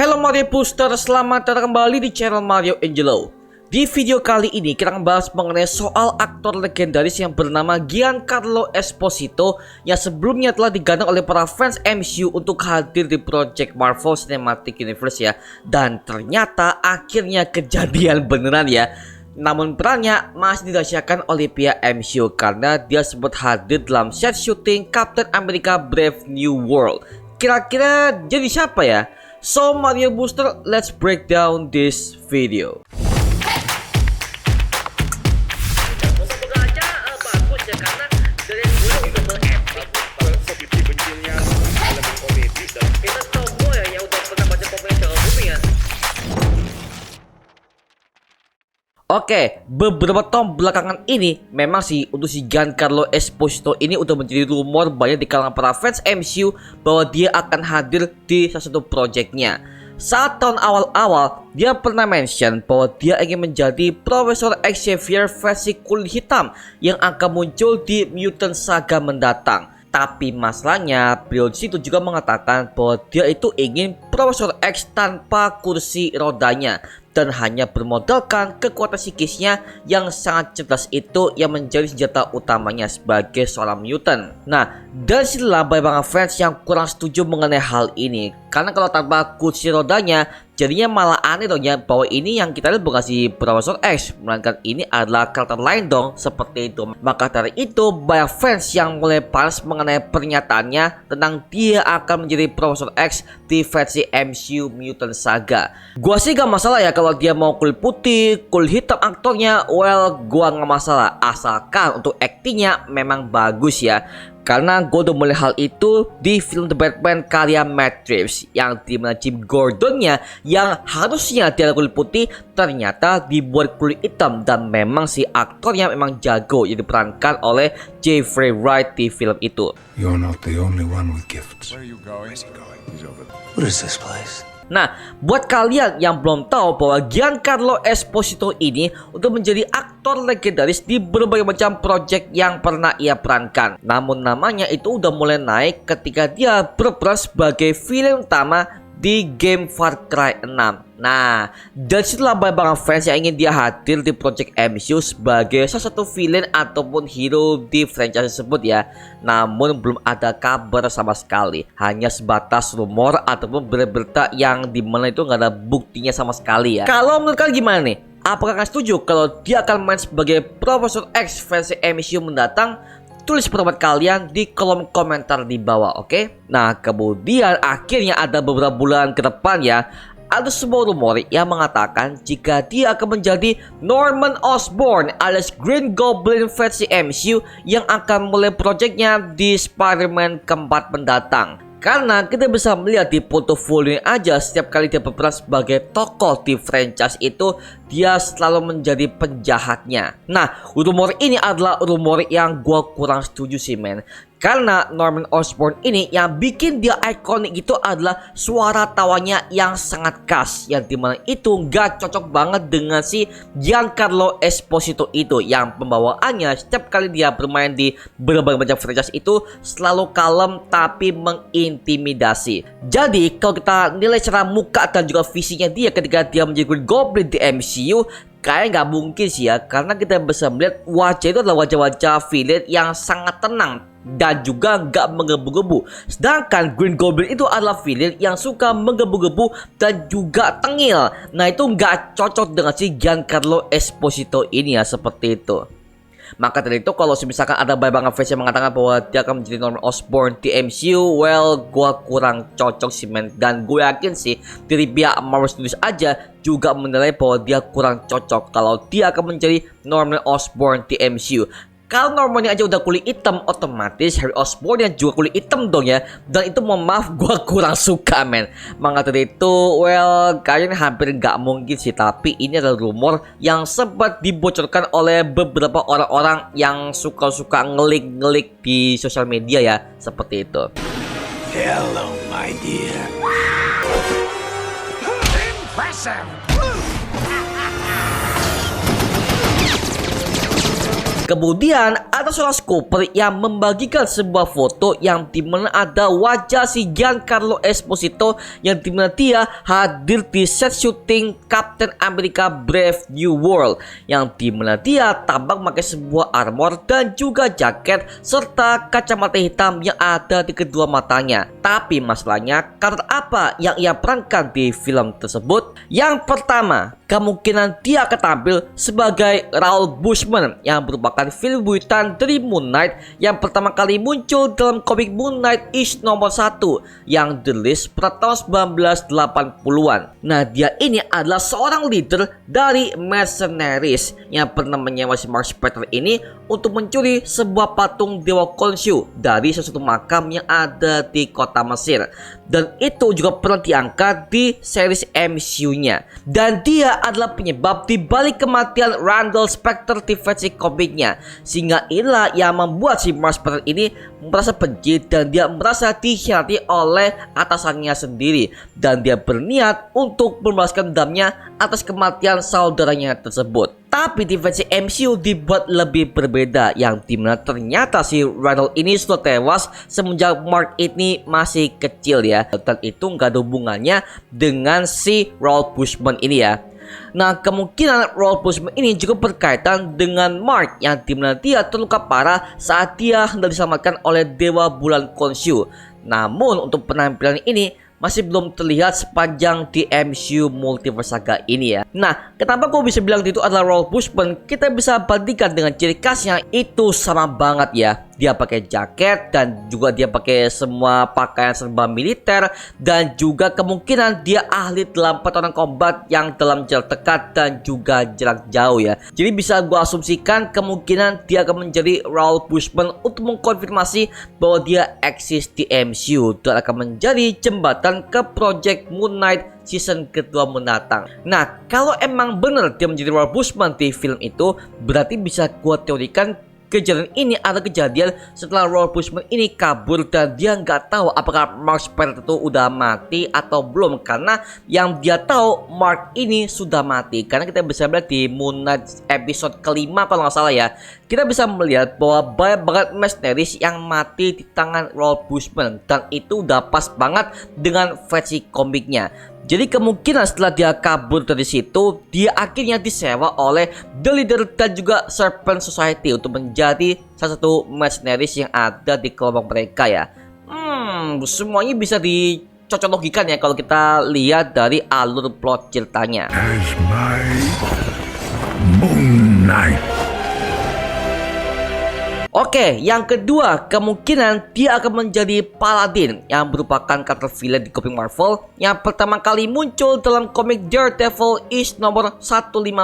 Halo Mario Booster, selamat datang kembali di channel Mario Angelo. Di video kali ini kita akan bahas mengenai soal aktor legendaris yang bernama Giancarlo Esposito yang sebelumnya telah digandeng oleh para fans MCU untuk hadir di Project Marvel Cinematic Universe ya. Dan ternyata akhirnya kejadian beneran ya. Namun perannya masih dirahasiakan oleh pihak MCU karena dia sempat hadir dalam set syuting Captain America Brave New World. Kira-kira jadi siapa ya? So Mario Booster, let's break down this video. Oke, beberapa tahun belakangan ini memang sih untuk si Giancarlo Esposito ini udah menjadi rumor banyak di kalangan para fans MCU bahwa dia akan hadir di salah satu projectnya. Saat tahun awal-awal, dia pernah mention bahwa dia ingin menjadi Profesor Xavier versi kulit hitam yang akan muncul di Mutant Saga mendatang. Tapi masalahnya, beliau disitu juga mengatakan bahwa dia itu ingin Profesor X tanpa kursi rodanya dan hanya bermodalkan kekuatan psikisnya yang sangat cerdas itu yang menjadi senjata utamanya sebagai seorang mutant. Nah, dari sinilah banyak fans yang kurang setuju mengenai hal ini. Karena kalau tanpa kursi rodanya, jadinya malah aneh dong ya, bahwa ini yang kita lihat bukan si Profesor X, melainkan ini adalah karakter lain dong, seperti itu. Maka dari itu banyak fans yang mulai panas mengenai pernyataannya tentang dia akan menjadi Profesor X di versi MCU Mutant Saga. Gua sih gak masalah ya kalau dia mau kulit putih, kulit hitam aktornya, well gua gak masalah asalkan untuk aktingnya memang bagus ya. Karena gue udah mulai hal itu di film The Batman karya Matt Reeves, yang dimana Jim Gordonnya yang harusnya dia kulit putih ternyata dibuat kulit hitam, dan memang si aktornya memang jago yang diperankan oleh Jeffrey Wright di film itu. You're not the only one with gifts. Where are you going? Where's he going? He's over there. What is this place? Nah, buat kalian yang belum tahu bahwa Giancarlo Esposito ini untuk menjadi aktor legendaris di berbagai macam project yang pernah ia perankan. Namun namanya itu udah mulai naik ketika dia berperan sebagai villain utama di game Far Cry 6. Nah, dari situlah banyak fans yang ingin dia hadir di project MCU sebagai salah satu villain ataupun hero di franchise tersebut ya. Namun belum ada kabar sama sekali, hanya sebatas rumor ataupun berita yang dimana itu nggak ada buktinya sama sekali ya. Kalau menurut kalian gimana nih? Apakah kalian setuju kalau dia akan main sebagai Profesor X versi MCU mendatang? Tulis pendapat kalian di kolom komentar di bawah, oke? Nah, kemudian akhirnya ada beberapa bulan ke depan ya, ada sebuah rumor yang mengatakan jika dia akan menjadi Norman Osborn alias Green Goblin versi MCU yang akan mulai proyeknya di Spider-Man keempat mendatang. Karena kita bisa melihat di portofolio aja, setiap kali dia berperan sebagai tokoh di franchise itu, dia selalu menjadi penjahatnya. Nah, rumor ini adalah rumor yang gua kurang setuju sih men. Karena Norman Osborn ini yang bikin dia ikonik itu adalah suara tawanya yang sangat khas, yang dimana itu gak cocok banget dengan si Giancarlo Esposito itu, yang pembawaannya setiap kali dia bermain di berbagai macam franchise itu selalu kalem tapi mengintimidasi. Jadi kalau kita nilai secara muka dan juga visinya dia ketika dia menjadi Green Goblin di MCU, kayak nggak mungkin sih ya, karena kita bisa melihat wajah itu adalah wajah-wajah villain yang sangat tenang dan juga nggak menggebu-gebu. Sedangkan Green Goblin itu adalah villain yang suka menggebu-gebu dan juga tengil. Nah itu nggak cocok dengan si Giancarlo Esposito ini ya, seperti itu. Maka dari itu kalau misalkan ada banyak fans yang mengatakan bahwa dia akan menjadi Norman Osborn di MCU, well gua kurang cocok sih men. Dan gue yakin sih dari pihak Marvel Studios aja juga menilai bahwa dia kurang cocok kalau dia akan menjadi Norman Osborn di MCU. Kalau Normannya aja udah kulit hitam, otomatis Harry Osborn yang juga kulit hitam dong ya. Dan itu mohon maaf gue kurang suka men. Maka dari itu well kayaknya hampir gak mungkin sih. Tapi ini adalah rumor yang sempat dibocorkan oleh beberapa orang-orang yang suka-suka ngelik-ngelik di sosial media ya. Seperti itu. Hello, my dear. Impressive. Kemudian ada ada seorang scooper yang membagikan sebuah foto yang dimana ada wajah si Giancarlo Esposito yang dimana dia hadir di set syuting Captain America Brave New World yang dimana dia tampak memakai sebuah armor dan juga jaket serta kacamata hitam yang ada di kedua matanya. Tapi masalahnya, karakter apa yang ia perankan di film tersebut? Yang pertama, kemungkinan dia akan tampil sebagai Raoul Bushman yang merupakan film buatan dari Moon Knight yang pertama kali muncul dalam komik Moon Knight Issue nomor 1 yang dirilis pada tahun 1980-an. Nah, dia ini adalah seorang leader dari mercenaries yang pernah menyewa si Mark Spector ini untuk mencuri sebuah patung dewa Khonshu dari sesuatu makam yang ada di kota Mesir. Dan itu juga pernah diangkat di series MCU-nya. Dan dia adalah penyebab di balik kematian Randall Spector di versi komiknya. Sehingga inilah yang membuat si Mark Spector ini merasa benci dan dia merasa dikhianati oleh atasannya sendiri. Dan dia berniat untuk membalaskan dendamnya atas kematian saudaranya tersebut. Tapi di versi MCU dibuat lebih berbeda, yang dimana ternyata si Randall ini sudah tewas semenjak Mark ini masih kecil ya. Dan itu nggak ada hubungannya dengan si Raoul Bushman ini ya. Nah, kemungkinan Raoul Bushman ini juga berkaitan dengan Mark yang dimana dia terluka parah saat dia hendak diselamatkan oleh Dewa Bulan Khonshu. Namun untuk penampilan ini masih belum terlihat sepanjang di MCU Multiverse Saga ini ya. Nah, kenapa gue bisa bilang itu adalah Raoul Bushman? Kita bisa bandingkan dengan ciri khasnya, itu sama banget ya. Dia pakai jaket dan juga dia pakai semua pakaian serba militer, dan juga kemungkinan dia ahli dalam pertarungan combat yang dalam jarak dekat dan juga jarak jauh ya. Jadi bisa gue asumsikan kemungkinan dia akan menjadi Raoul Bushman untuk mengkonfirmasi bahwa dia eksis di MCU dan akan menjadi jembatan ke Project Moon Knight season kedua mendatang. Nah, kalau emang bener dia menjadi Raoul Bushman di film itu, berarti bisa gue teorikan kejadian ini adalah kejadian setelah Raoul Bushman ini kabur dan dia nggak tahu apakah Mark Spector itu udah mati atau belum, karena yang dia tahu Mark ini sudah mati. Karena kita bisa melihat di Moon Knight episode kelima kalau nggak salah ya, kita bisa melihat bahwa banyak banget mercenaries yang mati di tangan Raoul Bushman, dan itu udah pas banget dengan versi komiknya. Jadi kemungkinan setelah dia kabur dari situ, dia akhirnya disewa oleh The Leader dan juga Serpent Society untuk menjadi salah satu mercenaries yang ada di kelompok mereka ya. Semuanya bisa dicocok logikan ya kalau kita lihat dari alur plot ceritanya. As my Moon Knight. Oke, yang kedua, kemungkinan dia akan menjadi Paladin yang merupakan karakter villain di komik Marvel yang pertama kali muncul dalam komik Daredevil Issue nomor 150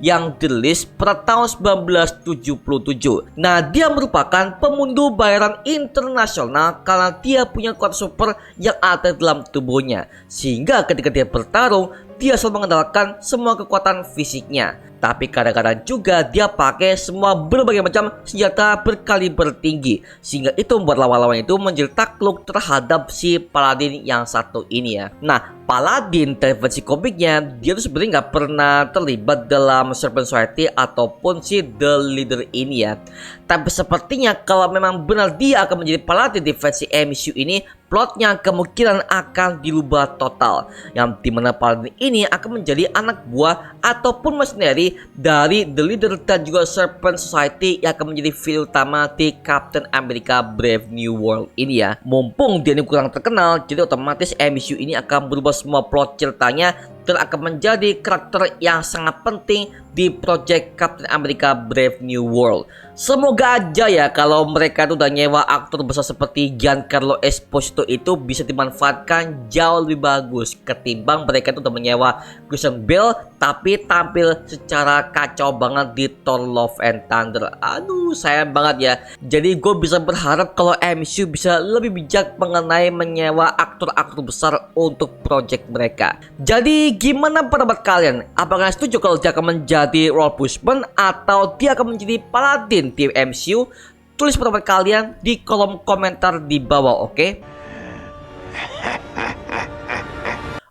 yang dirilis pada tahun 1977. Nah, dia merupakan pemunduh bayaran internasional karena dia punya kuat super yang ada dalam tubuhnya, sehingga ketika dia bertarung, dia selalu mengandalkan semua kekuatan fisiknya. Tapi kadang-kadang juga dia pakai semua berbagai macam senjata berkaliber tinggi, sehingga itu membuat lawan-lawan itu menjadi takluk terhadap si Paladin yang satu ini ya. Nah, Paladin dari versi komiknya dia tuh sebenarnya nggak pernah terlibat dalam Serpent Society ataupun si The Leader ini ya. Tapi sepertinya kalau memang benar dia akan menjadi Paladin di versi MCU ini, plotnya kemungkinan akan dirubah total, yang dimana Paladin ini akan menjadi anak buah ataupun mercenary dari The Leader dan juga Serpent Society yang akan menjadi villain utama di Captain America Brave New World ini ya. Mumpung dia ini kurang terkenal, jadi otomatis MCU ini akan berubah semua plot ceritanya dan akan menjadi karakter yang sangat penting di project Captain America Brave New World. Semoga aja ya kalau mereka tuh udah nyewa aktor besar seperti Giancarlo Esposito itu bisa dimanfaatkan jauh lebih bagus ketimbang mereka tuh udah menyewa Christian Bale tapi tampil secara kacau banget di Thor Love and Thunder. Aduh, sayang banget ya. Jadi gue bisa berharap kalau MCU bisa lebih bijak mengenai menyewa aktor-aktor besar untuk project mereka. Jadi gimana pendapat kalian? Apakah setuju kalau dia akan menjadi Raoul Bushman atau dia akan menjadi Paladin tim MCU? Tulis pendapat kalian di kolom komentar di bawah, oke?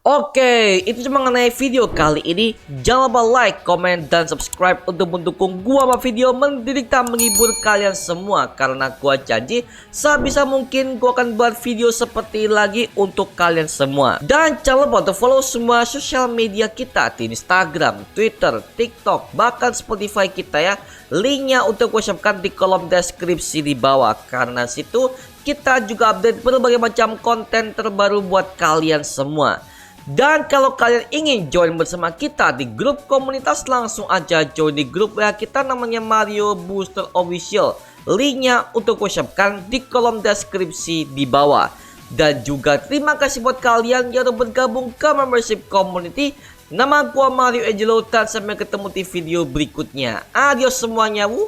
Oke, itu cuma mengenai video kali ini. Jangan lupa like, comment, dan subscribe untuk mendukung gua sama video mendidik dan menghibur kalian semua. Karena gua janji sebisa mungkin gua akan buat video seperti ini lagi untuk kalian semua. Dan jangan lupa untuk follow semua sosial media kita di Instagram, Twitter, TikTok, bahkan Spotify kita ya. Linknya untuk gua siapkan di kolom deskripsi di bawah. Karena situ kita juga update berbagai macam konten terbaru buat kalian semua. Dan kalau kalian ingin join bersama kita di grup komunitas, langsung aja join di grup ya kita, namanya Mario Booster Official. Linknya untuk gue siapkan di kolom deskripsi di bawah. Dan juga terima kasih buat kalian yang udah bergabung ke membership community. Nama gue Mario Angelo, dan sampai ketemu di video berikutnya. Adios semuanya. Wuhuu.